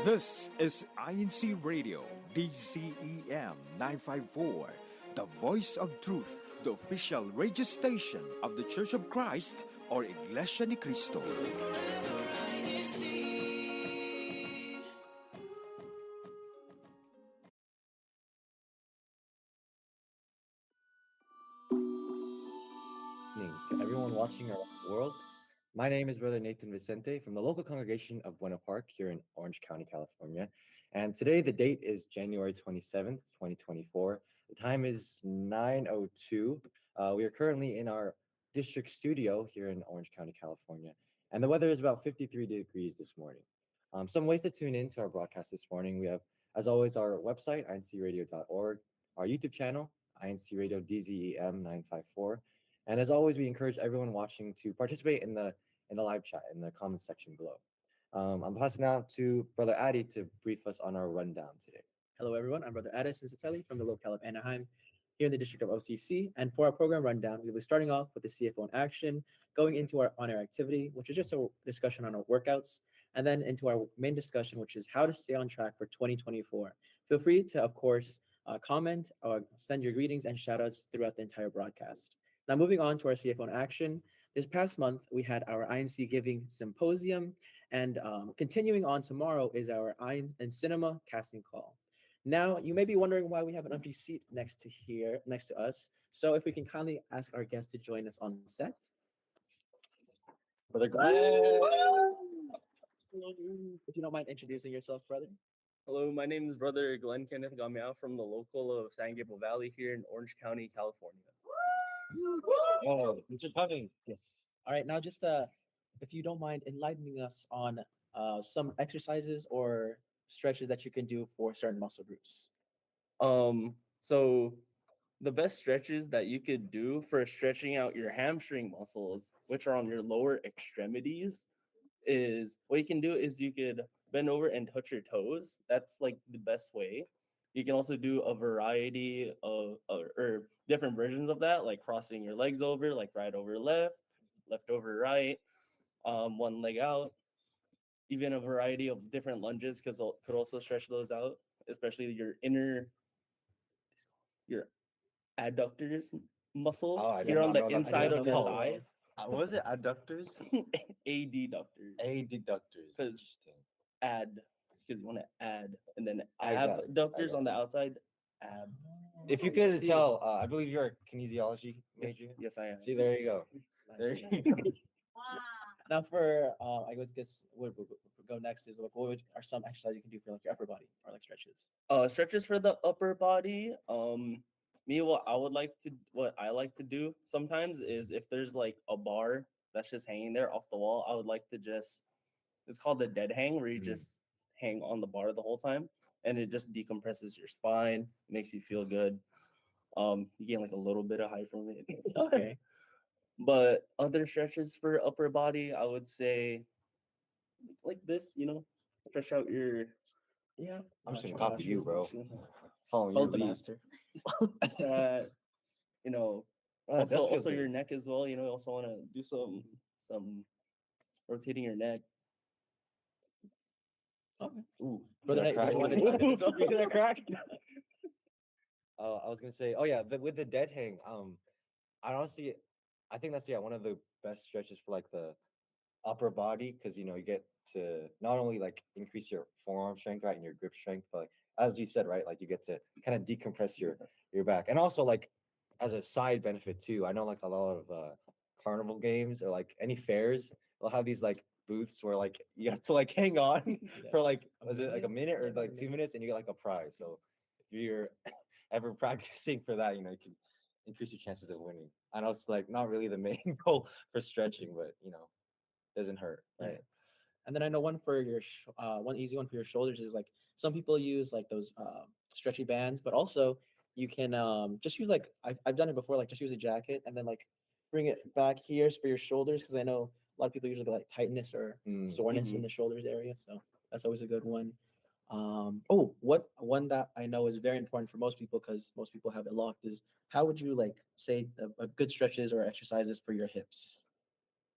This is INCRadio, DCEM 954, the voice of truth, the official radio station of the Church of Christ or Iglesia ni Cristo. Evening to everyone watching around the world. My name is Brother Nathan Vicente from the local congregation of Buena Park here in Orange County, California. And today the date is January 27th, 2024. The time is 9:02. We are currently in our district studio here in Orange County, California. And the weather is about 53 degrees this morning. Some ways to tune in to our broadcast this morning. We have, as always, our website, incradio.org, our YouTube channel, INCRadio DZEM 954. And as always, we encourage everyone watching to participate in the live chat in the comment section below. I'm passing now to Brother Addy to brief us on our rundown today. Hello, everyone. I'm Brother Addis Cincitelli from the locale of Anaheim, here in the district of OCC. And for our program rundown, we'll be starting off with the CFO in action, going into our on-air activity, which is just a discussion on our workouts, and then into our main discussion, which is how to stay on track for 2024. Feel free to, of course, comment or send your greetings and shout-outs throughout the entire broadcast. Now, moving on to our CFO in action, this past month, we had our INC Giving Symposium, and continuing on tomorrow is our in Cinema casting call. Now, you may be wondering why we have an empty seat next to us. So if we can kindly ask our guest to join us on set. Brother If you don't mind introducing yourself, brother. Hello, my name is Brother Glenn Kenneth Gamiao from the local of San Gabriel Valley here in Orange County, California. Oh, Mr. Cummings. Yes. All right. Now, just if you don't mind enlightening us on some exercises or stretches that you can do for certain muscle groups. So the best stretches that you could do for stretching out your hamstring muscles, which are on your lower extremities, is what you can do is you could bend over and touch your toes. That's like the best way. You can also do a variety of or different versions of that, like crossing your legs over, like right over left, left over right, one leg out. Even a variety of different lunges because could also stretch those out, especially your adductors muscles. Oh, I did You're on not the know that. inside of your know. thighs. What was it? Adductors? Adductors. Adductors. Because because you want to add, and then I got it. abductors on the outside. Ab. If you could tell, I believe you're a kinesiology major. Yes, I am. See, there you go. There Nice. you go. Now, for I guess what we'll go next is like, are some exercises you can do for like your upper body or like stretches? Stretches for the upper body. What I like to do sometimes is if there's like a bar that's just hanging there off the wall, I would like to it's called the dead hang, where you just hang on the bar the whole time, and it just decompresses your spine, makes you feel good. You gain like a little bit of height from it. Okay. But other stretches for upper body, I would say like this, stretch out your I'm just gonna copy you, bro. Following Follow your the lead. master. Oh, it does feel also good. your neck as well. You also want to do some rotating your neck. Okay. Ooh, Brother did I Nate, crack? you wanted to do something? Did I crack? I was gonna say, oh yeah, with the dead hang. I think that's one of the best stretches for like the upper body because you get to not only like increase your forearm strength, right, and your grip strength, but like, as you said, right, like you get to kind of decompress your back, and also like as a side benefit too. I know like a lot of carnival games or like any fairs, they'll have these like booths where like you have to like hang on for Yes. like A was it like a minute or Yeah, like 2 minutes, and you get like a prize. So if you're ever practicing for that, you can increase your chances of winning. I know it's like not really the main goal for stretching, but doesn't hurt, right? Yeah. And then I know one for your one easy one for your shoulders is like some people use like those stretchy bands, but also you can just use like I've done it before, like just use a jacket and then like bring it back here for your shoulders because I know a lot of people usually get like tightness or soreness in the shoulders area, so that's always a good one. What one that I know is very important for most people because most people have it locked is how would you like say a good stretches or exercises for your hips?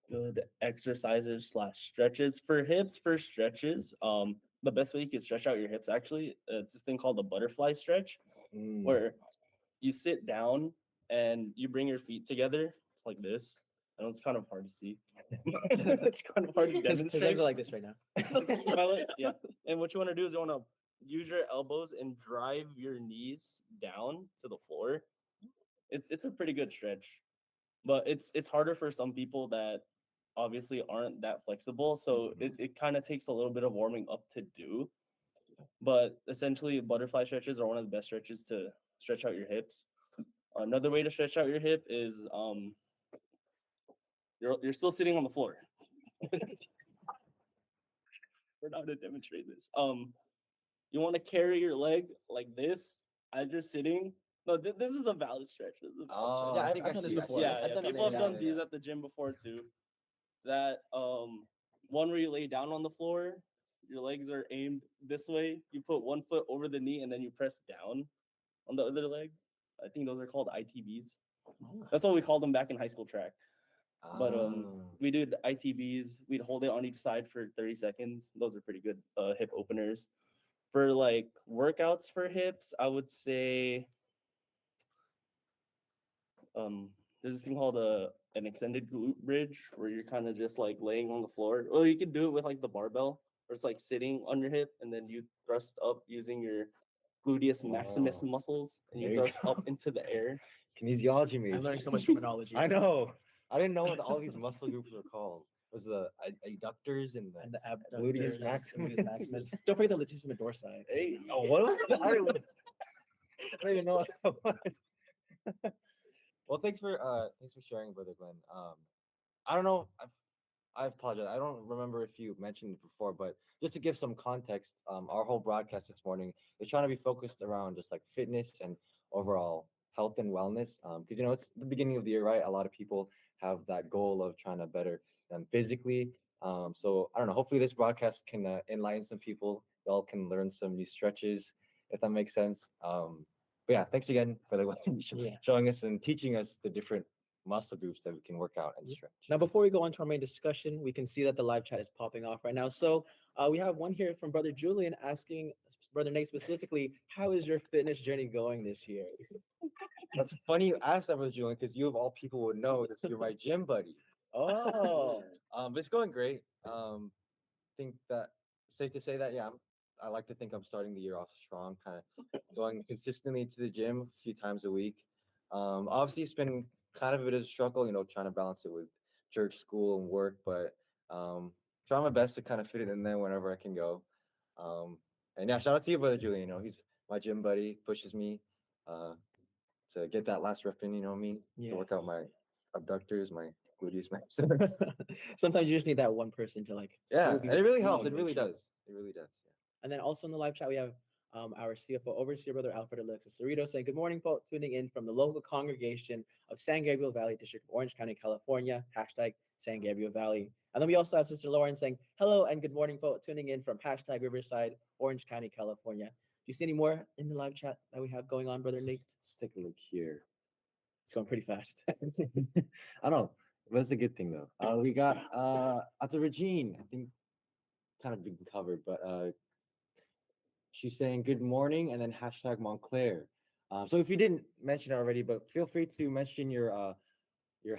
Good exercises / stretches for hips. For stretches, the best way you can stretch out your hips actually, it's this thing called the butterfly stretch, Mm. where you sit down and you bring your feet together like this. I know it's kind of hard to see. It's kind of hard to His demonstrate. legs are like this right now. Yeah. And what you want to do is you want to use your elbows and drive your knees down to the floor. It's a pretty good stretch, but it's harder for some people that obviously aren't that flexible. So it kind of takes a little bit of warming up to do. But essentially, butterfly stretches are one of the best stretches to stretch out your hips. Another way to stretch out your hip is you're still sitting on the floor. We're not to demonstrate this. You want to carry your leg like this as you're sitting. No, this is a valid stretch. This is a valid stretch. Oh, Yeah, I I've- think I've I done this see. I before. see. Yeah, I've yeah. done it People have later. done these at the gym before too. That one where you lay down on the floor, your legs are aimed this way. You put one foot over the knee and then you press down on the other leg. I think those are called ITBs. That's what we called them back in high school track. But Ah. we did ITBs. We'd hold it on each side for 30 seconds. Those are pretty good hip openers. For like workouts for hips, I would say there's this thing called an extended glute bridge where you're kind of just like laying on the floor. Or you could do it with like the barbell, where it's like sitting on your hip and then you thrust up using your gluteus maximus Oh, muscles and there you you thrust go. up into the air. Kinesiology major. I'm learning so much terminology. I know. I didn't know what all these muscle groups were called. It was the adductors and And the the gluteus abductors, maximus. gluteus maximus. Don't forget the latissimus dorsi. Hey, oh, what was that? I don't even know what that was. Well, thanks for sharing, brother Glenn. I don't know. I apologize. I don't remember if you mentioned it before, but just to give some context, our whole broadcast this morning is trying to be focused around just like fitness and overall health and wellness. Because it's the beginning of the year, right? A lot of people have that goal of trying to better them physically. So I don't know. Hopefully, this broadcast can enlighten some people. Y'all can learn some new stretches, if that makes sense. But yeah, thanks again for Yeah. showing us and teaching us the different muscle groups that we can work out and Yeah. stretch. Now, before we go on to our main discussion, we can see that the live chat is popping off right now. So we have one here from Brother Julian asking Brother Nate specifically, how is your fitness journey going this year? That's funny you asked that, Brother Julian, because you of all people would know that you're my gym buddy. Oh, But it's going great. Think that safe to say that I like to think I'm starting the year off strong, kind of going consistently to the gym a few times a week. Obviously it's been kind of a bit of a struggle, trying to balance it with church, school, and work, but try my best to kind of fit it in there whenever I can go. Um, and yeah, shout out to you, Brother Julian. He's my gym buddy, pushes me uh, to get that last rep in. You know what I mean? yeah. To work out my abductors, my gluteus maximus. Sometimes you just need that one person to like Yeah, move you and it really helps. along It with really you. does. It really does. And then also in the live chat, we have our CFO overseer, Brother Alfred Alexis Cerrito, saying, good morning, folks, tuning in from the local congregation of San Gabriel Valley District of Orange County, California, hashtag San Gabriel Valley. And then we also have Sister Lauren saying, hello and good morning, folks, tuning in from hashtag Riverside, Orange County, California. Do you see any more in the live chat that we have going on, Brother Nate? Let's take a look here. It's going pretty fast. I don't know. That's a good thing though. We got at the Regine, I think kind of been covered, but she's saying good morning and then hashtag Montclair. So if you didn't mention it already, but feel free to mention your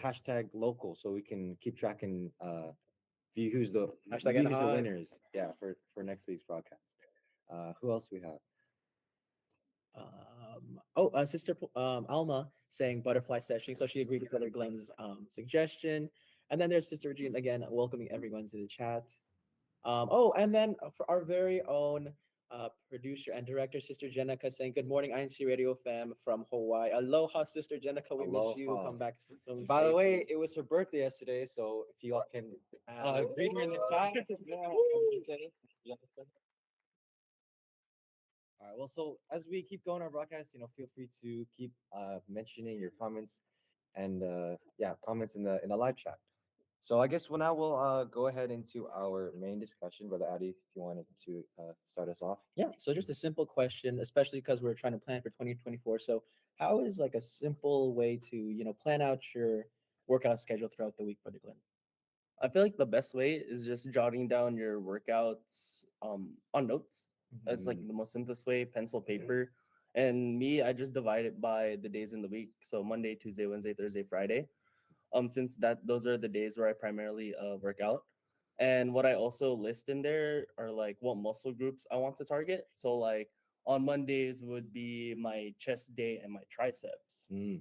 hashtag local so we can keep track and view who's the Hashtag view who's the Anaheim. winners. Yeah, for next week's broadcast. Who else we have? Sister Alma saying butterfly stretching. So she agreed with Brother Glenn's suggestion. And then there's Sister Regine again, welcoming everyone to the chat. And then for our very own producer and director, Sister Jenica, saying, good morning, INCRadio fam from Hawaii. Aloha, Sister Jenica. We miss you. Aloha. Come back soon. By the safely. way, it was her birthday yesterday, so if you all can greet her in the chat. All right. Well, so as we keep going our broadcast, feel free to keep mentioning your comments and comments in the live chat. So I guess now we'll go ahead into our main discussion, Brother Addy, if you wanted to start us off. Yeah, so just a simple question, especially because we're trying to plan for 2024. So how is like a simple way to, plan out your workout schedule throughout the week, Brother Glenn? I feel like the best way is just jotting down your workouts on notes. That's like Mm. the most simplest way, pencil, paper. And me, I just divide it by the days in the week. So Monday, Tuesday, Wednesday, Thursday, Friday. Since that those are the days where I primarily work out. And what I also list in there are like what muscle groups I want to target. So like on Mondays would be my chest day and my triceps. Mm.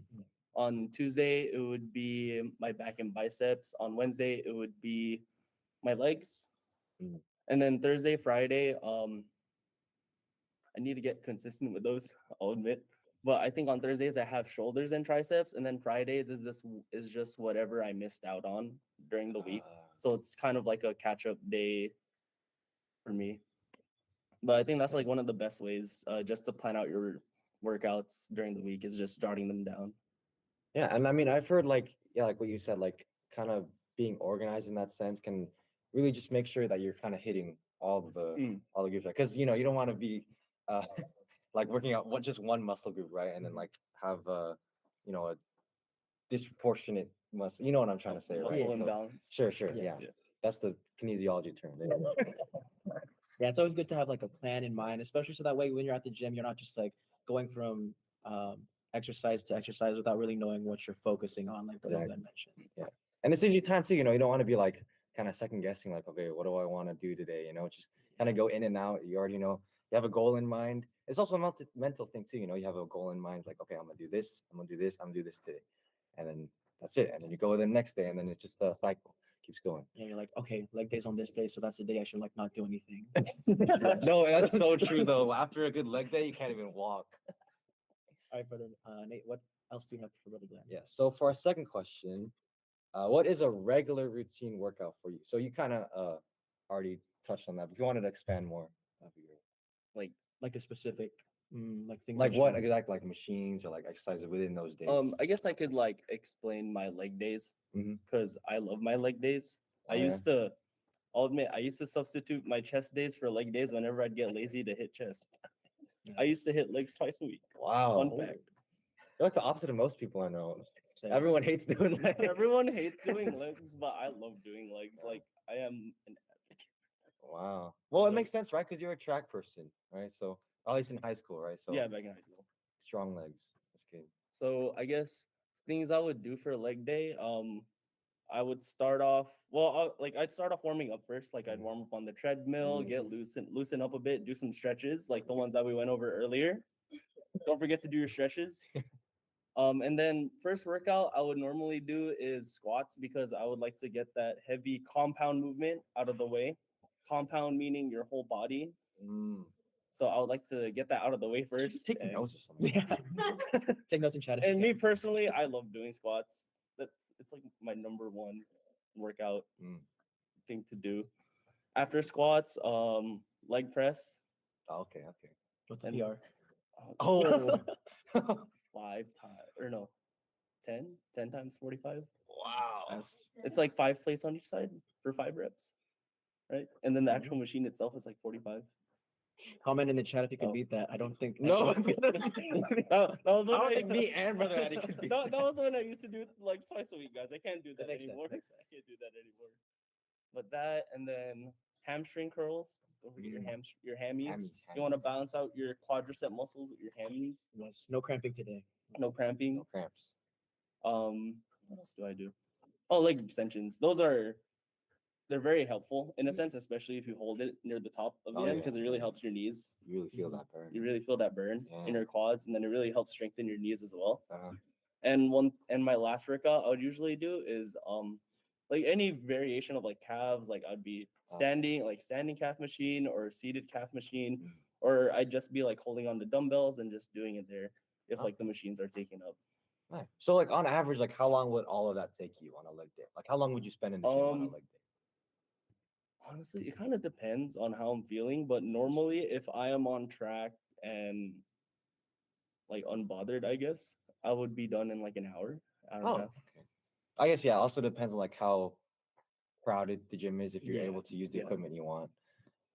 On Tuesday, it would be my back and biceps. On Wednesday, it would be my legs. Mm. And then Thursday, Friday, I need to get consistent with those, I'll admit. But I think on Thursdays I have shoulders and triceps, and then Fridays is just whatever I missed out on during the week. So it's kind of like a catch up day for me. But I think that's like one of the best ways just to plan out your workouts during the week is just jotting them down. Yeah, and I mean, I've heard like yeah, like what you said, like kind of being organized in that sense can really just make sure that you're kind of hitting all the groups, because you don't want to be uh like working out just one muscle group, right? And then like have a disproportionate muscle. You know what I'm trying to say, right? Muscle Yes. So imbalance. sure, yeah, Yes. that's the kinesiology term. Yeah, it's always good to have like a plan in mind, especially so that way when you're at the gym, you're not just like going from exercise to exercise without really knowing what you're focusing on, like Brother Exactly. Glenn mentioned. Yeah, and it saves you time too. You don't want to be like kind of second guessing, like, okay, what do I want to do today? Just kind of go in and out. You already know you have a goal in mind. It's also a mental thing too. You have a goal in mind, like, okay, I'm gonna do this, I'm gonna do this, I'm gonna do this today, and then that's it. And then you go the next day, and then it's just a cycle keeps going. Yeah, you're like, okay, leg days on this day, so that's the day I should like not do anything. No, that's so true though. After a good leg day, you can't even walk. All right, Brother Nate, what else do you have for Brother Glenn? Yeah. So for our second question, what is a regular routine workout for you? So you kind of already touched on that, but if you wanted to expand more, that'd be great. Like Like the specific, like things. Like that what you- exactly, like machines or like exercises within those days? I guess I could like explain my leg days Mhm. because I love my leg days. Oh, yeah? I'll admit, I used to substitute my chest days for leg days whenever I'd get lazy to hit chest. I used to hit legs twice a week. Wow. Fun fact. You're like the opposite of most people I know. Same. Everyone hates doing legs. Everyone hates doing legs, but I love doing legs. Yeah. Like I am an advocate. Wow. Well, it Like- makes sense, right? Because you're a track person, right? So at least in high school, right? So Yeah, back in high school. strong legs. That's good. So I guess things I would do for leg day. I would start off. Well, I'd start off warming up first. Like I'd Mhm. warm up on the treadmill, Mhm. get loosen up a bit, do some stretches, like the ones that we went over earlier. Don't forget to do your stretches. And then first workout I would normally do is squats because I would like to get that heavy compound movement out of the way. Compound meaning your whole body. Mm. So I would like to get that out of the way first. Take and- notes or something. Yeah. Take notes and chat. if you And me can. personally, I love doing squats. It's like my number one workout Mm. thing to do. After squats, leg press. Oh, okay. What's the and- PR? Oh. 5 times or no, 10 times 45. Wow. It's like 5 plates on each side for 5 reps, right? And then the actual machine itself is like 45. Comment in the chat if you can Oh. beat that. I don't think. No. That was I when don't think me and Brother Addy could be. that was when I used to do it like twice a week, guys. I can't do that makes sense, anymore. makes sense. I can't do that anymore. But that and then hamstring curls. Don't forget your hammies. Hammies, You want to hammies. balance out your quadricep muscles with your hammies. Yes, no cramping today. No cramping. No cramps. What else do I do? Oh, leg extensions. They're very helpful in a sense, especially if you hold it near the top of the Oh, end yeah, because it really yeah. helps your knees. You really feel that burn. You really feel that burn in Yeah. your quads, and then it really helps strengthen your knees as well. Uh, And my last workout I would usually do is like any variation of like calves. Like I'd be standing calf machine or seated calf machine, Mm. or I'd just be like holding on to dumbbells and just doing it there if Oh. like the machines are taken up. nice. So like on average, like how long would all of that take you on a leg day? Like how long would you spend in the gym on a leg day? Honestly, it kind of depends on how I'm feeling, but normally if I am on track and like unbothered, I guess I would be done in like an hour and a Oh, half. okay. I guess yeah. Also depends on like how crowded the gym is if you're Yeah, able to use the yeah. equipment you want.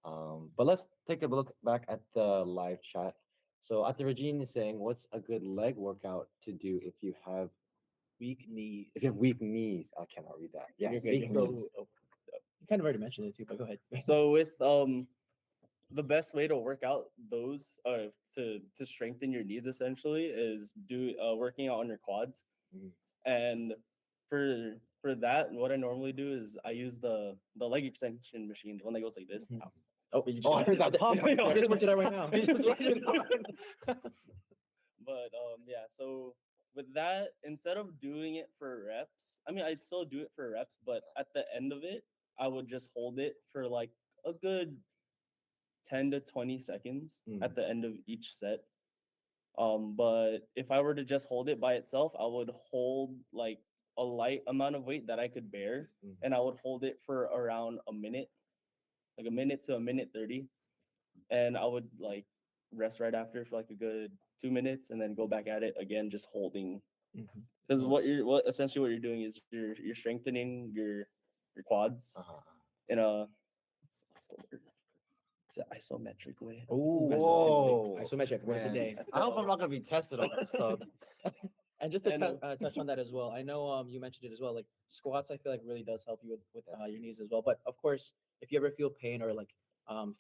But let's take a look back at the live chat. So at the Regine is saying, what's a good leg workout to do if you have Weak knees. If you have weak knees, I cannot read that. Yeah, You're good, weak you're good. knees. You kind of already mentioned it too, but go ahead. So with the best way to work out those to strengthen your knees essentially is working out on your quads. Mm. And for that, what I normally do is I use the leg extension machine, the one that goes like this. Mhm. Ow. Oh, you Oh, I heard that pop. I just went to that right now. You just went to that. But yeah, so with that, instead of doing it for reps, I mean I still do it for reps, but at the end of it, I would just hold it for like a good 10 to 20 seconds at the end of each set. But if I were to just hold it by itself, I would hold like a light amount of weight that I could bear, and I would hold it for around a minute, like a minute to a minute 30, and I would like rest right after for like a good 2 minutes, and then go back at it again, just holding. Mhm. Because what essentially what you're doing is you're strengthening your quads in a what's the word? It's an isometric way. Oh, Whoa, isometric word of the man. day. I hope I'm not gonna be tested on this stuff. And just to And, touch on that as well, I know you mentioned it as well. Like squats, I feel like really does help you with your knees as well. But of course, if you ever feel pain or like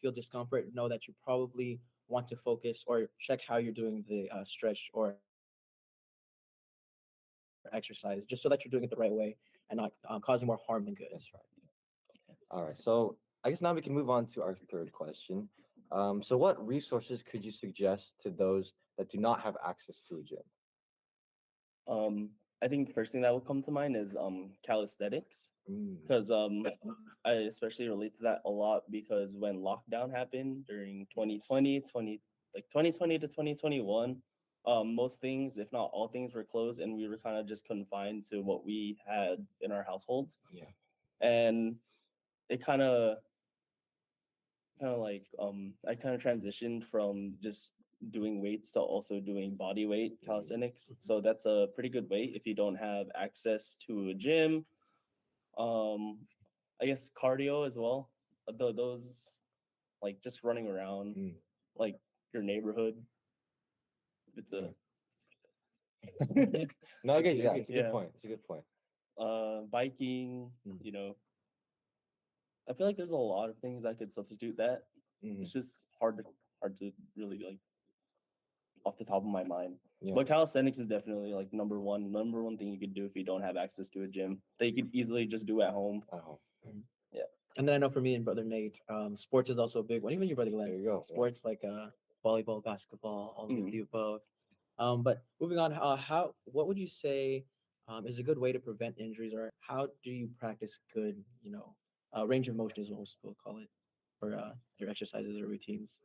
feel discomfort, know that you probably want to focus or check how you're doing the stretch or exercise, just so that you're doing it the right way and not causing more harm than good. That's right. All right. So I guess now we can move on to our third question. So what resources could you suggest to those that do not have access to a gym? I think the first thing that would come to mind is calisthenics, because I especially relate to that a lot because when lockdown happened during 2020 to 2021, most things, if not all things, were closed, and we were kind of just confined to what we had in our households. Yeah. And it kind of like I kind of transitioned from just doing weights to also doing body weight calisthenics. So that's a pretty good way if you don't have access to a gym. Um, I guess cardio as well. Those like just running around like your neighborhood. It's a No, I get you. Yeah, it's a good Yeah. point. It's a good point. biking. You know, I feel like there's a lot of things I could substitute that. It's just hard to really like off the top of my mind. Yeah. But calisthenics is definitely like number one thing you could do if you don't have access to a gym that you could easily just do at home. Yeah. And then I know for me and brother Nate, sports is also a big one. Even your brother Glenn. There you go. Sports like volleyball, basketball, all of Mhm. the above. But moving on, what would you say is a good way to prevent injuries, or how do you practice good, range of motion is what we'll call it, for your exercises or routines?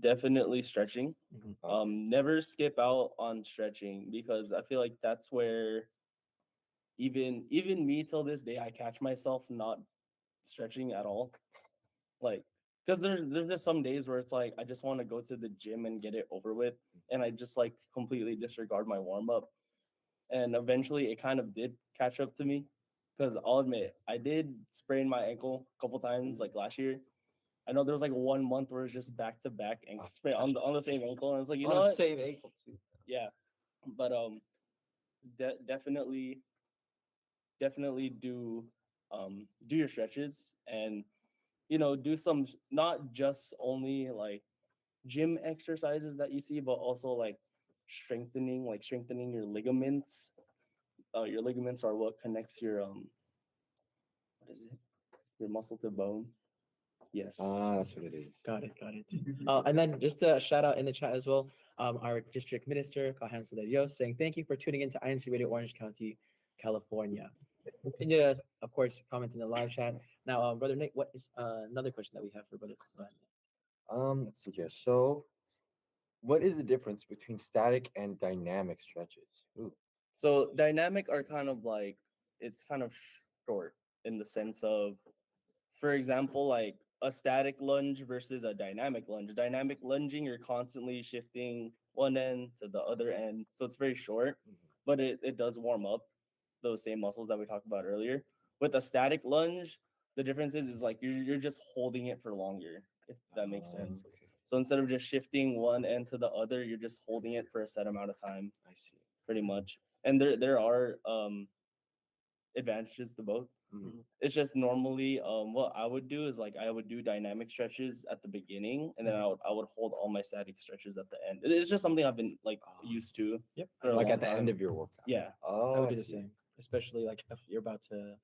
Definitely stretching. Mhm. Never skip out on stretching because I feel like that's where even me till this day I catch myself not stretching at all. Like because there's just some days where it's like I just want to go to the gym and get it over with, and I just like completely disregard my warm up. And eventually it kind of did catch up to me because I'll admit I did sprain my ankle a couple times like last year. I know there was like 1 month where it's just back to back ankle sprain on the same ankle, and it's like you know On the what? same ankle too. Yeah, but definitely do your stretches and do some not just only like gym exercises that you see, but also like strengthening your ligaments. Your ligaments are what connects your what is it? Your muscle to bone. Yes. That's what it is. Got it, got it. And then just a shout out in the chat as well, our district minister, Cahansel de Dios, saying thank you for tuning in to INCRadio Orange County, California. Can you, of course, comment in the live chat. Now, Brother Nick, what is another question that we have for Brother Glenn? Let's see here. So, what is the difference between static and dynamic stretches? Ooh. So dynamic are kind of like it's kind of short in the sense of, for example, like a static lunge versus a dynamic lunge. Dynamic lunging, you're constantly shifting one end to the other end. So it's very short, but it does warm up those same muscles that we talked about earlier. With a static lunge, the difference is like you're just holding it for longer, if that makes sense. Okay. So instead of just shifting one end to the other, you're just holding it for a set amount of time. I see. Pretty much. and there are advantages to both. Mhm. It's just normally what I would do is like I would do dynamic stretches at the beginning, and then I would hold all my static stretches at the end. It's just something I've been like used to Yep. for a Like long at the time. end of your workout. Yeah. I Oh, would do the see. same, especially like if you're about to,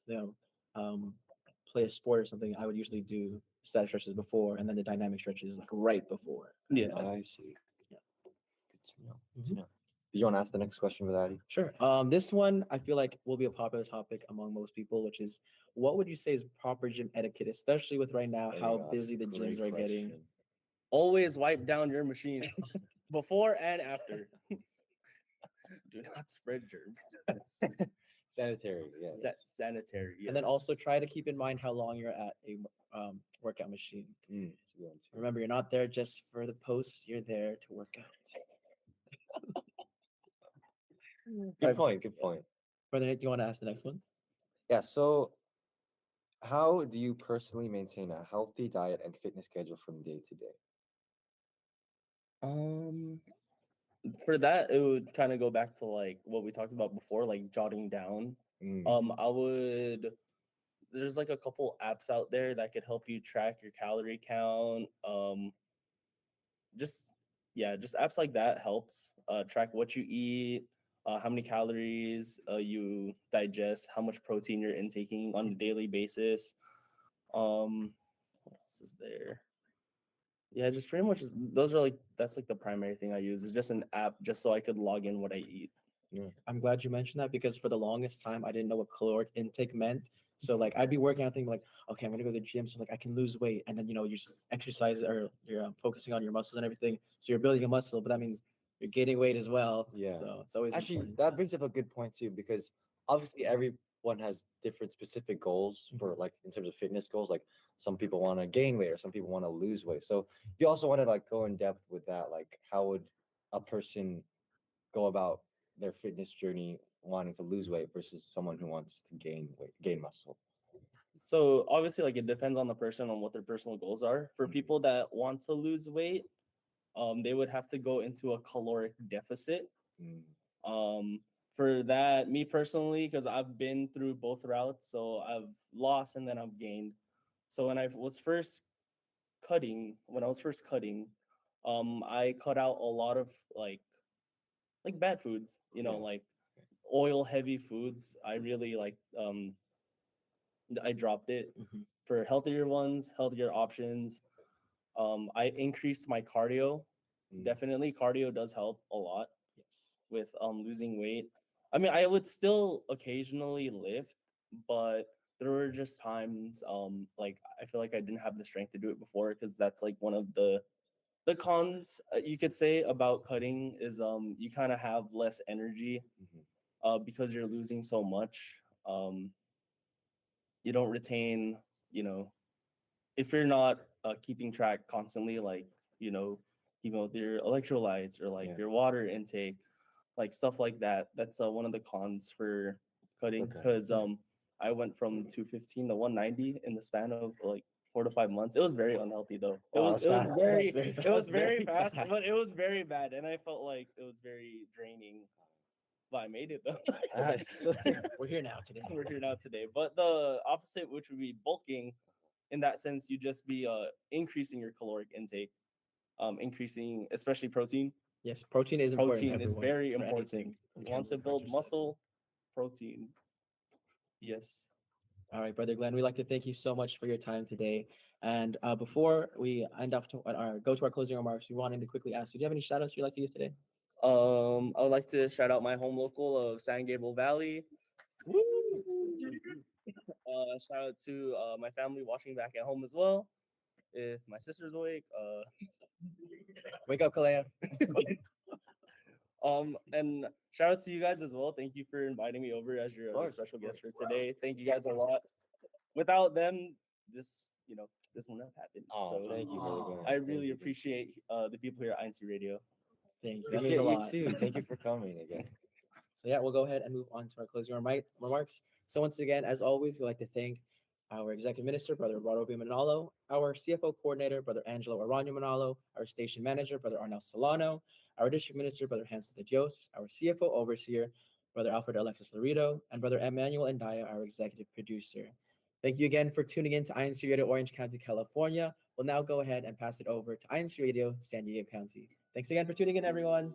play a sport or something. I would usually do static stretches before, and then the dynamic stretches like right before. Yeah. I see. Yeah. Good to know. Good Mhm. to know. Do you want to ask the next question, Vidadi? Sure. This one I feel like will be a popular topic among most people, which is what would you say is proper gym etiquette, especially with right now There you how go. That's a busy the great gyms are getting. question. Always wipe down your machine before and after. Do not spread germs. Sanitary, yes. Sanitary. Yes. And then also try to keep in mind how long you're at a workout machine. It's a good one too. Remember, you're not there just for the posts; you're there to work out. Good Right. point. Good point. Brother Nate, do you want to ask the next one? Yeah. So, how do you personally maintain a healthy diet and fitness schedule from day to day? Um, for that, it would kind of go back to like what we talked about before, like jotting down. I would. There's like a couple apps out there that could help you track your calorie count. Just yeah, just apps like that helps track what you eat, how many calories you digest, how much protein you're intaking on a daily basis. What else is there? Yeah, just pretty much those are like that's like the primary thing I use is just an app just so I could log in what I eat. I'm glad you mentioned that because for the longest time I didn't know what caloric intake meant. So like I'd be working out thinking like, okay, I'm gonna go to the gym so like I can lose weight, and then you're just exercise or you're focusing on your muscles and everything. So you're building a muscle, but that means you're gaining weight as well. Yeah. So it's always Actually, important. that brings up a good point too, because obviously everyone has different specific goals for like in terms of fitness goals. Like some people want to gain weight or some people want to lose weight. So you also want to like go in depth with that. Like how would a person go about their fitness journey wanting to lose weight versus someone who wants to gain weight, gain muscle? So obviously like it depends on the person on what their personal goals are. For people that want to lose weight, they would have to go into a caloric deficit. Mm. For that, me personally, because I've been through both routes, so I've lost and then I've gained. So when I was first cutting, I cut out a lot of like bad foods, Yeah. like oil heavy foods. I really I dropped it Mhm. for healthier ones, healthier options. I increased my cardio. Mm. Definitely, cardio does help a lot Yes. with losing weight. I mean, I would still occasionally lift, but there were just times like I feel like I didn't have the strength to do it before because that's like one of the cons you could say about cutting is you kind of have less energy Mhm. because you're losing so much. Um, you don't retain, you know, if you're not keeping track constantly, like you know, even with your electrolytes or like Yeah. your water intake, like stuff like that. That's one of the cons for cutting cutting. because I went from 215 to 190 in the span of like 4 to 5 months. It was very unhealthy though. Oh, that's fast. Very Very it was fast. very Very fast, fast. but it was very bad, and I felt like it was very draining. But I made it though. Nice. We're here now today. We're here now today. But the opposite, which would be bulking, in that sense, you just be increasing your caloric intake, increasing especially protein. Yes, protein is important. Protein is Everyone, very for important. anything You in want terms to of build exercise. muscle, protein. Yes. All right, Brother Glenn, we'd like to thank you so much for your time today. And before we end off to go to our closing remarks, we wanted to quickly ask you, do you have any shout outs you'd like to give today? I would like to shout out my home local of San Gabriel Valley. Shout out to my family watching back at home as well. If my sister's awake, Wake up, Kalea. and shout out to you guys as well. Thank you for inviting me over as your special guest for today. Thank you guys a lot. Without them, this this wouldn't have happened. Oh, So thank you, Brother Glenn. I Thank really you. appreciate the people here at INCRadio. Thank you. Yeah, That means a you lot. too. Thank you for coming again. So yeah, we'll go ahead and move on to our closing remarks. So once again, as always, we'd like to thank our Executive Minister, Brother Eduardo V. Manalo, our CFO Coordinator, Brother Angelo Arano Manalo, our Station Manager, Brother Arnel Solano, our District Minister, Brother Hanson de Dios, our CFO Overseer, Brother Alfred Alexis Laredo, and Brother Emmanuel Andaya, our executive producer. Thank you again for tuning in to INC Radio Orange County, California. We'll now go ahead and pass it over to INC Radio San Diego County. Thanks again for tuning in, everyone.